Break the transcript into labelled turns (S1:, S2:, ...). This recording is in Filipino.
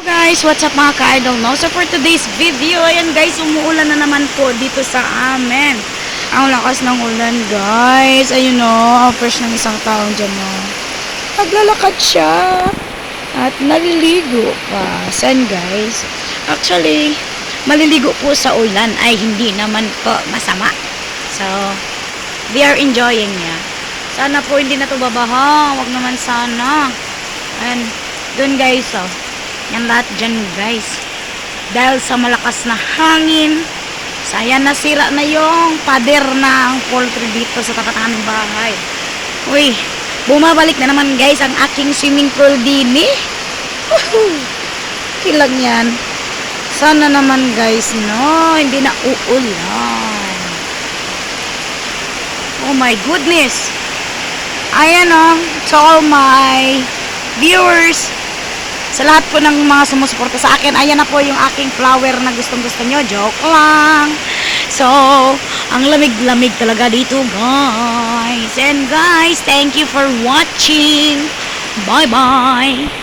S1: Hello guys, what's up mga ka-idol, no? So for today's video, ayan guys, umuulan na naman po dito sa amin. Ang lakas ng ulan guys. Ayun no, fresh ng isang taong dyan no. Naglalakad siya. At naliligo pa. Saan guys? Actually, maliligo po sa ulan ay hindi naman po masama. So, we are enjoying niya. Sana po hindi na ito babaha. Wag naman sana. And, dun guys oh. Yan lahat dyan guys. Dahil sa malakas na hangin, sayang nasira na yung pader ng poultry dito sa tapat ng aming bahay. Uy, bumabalik na naman guys ang aking swimming pool din eh. Kilang yan. Sana naman guys, no, hindi na uulan. Oh my goodness. Ayan oh, to all my viewers. Sa lahat po ng mga sumusuporta sa akin, ayan na po yung aking flower na gustong-gusto nyo. Joke lang. So, ang lamig-lamig talaga dito, guys. And guys, thank you for watching. Bye-bye.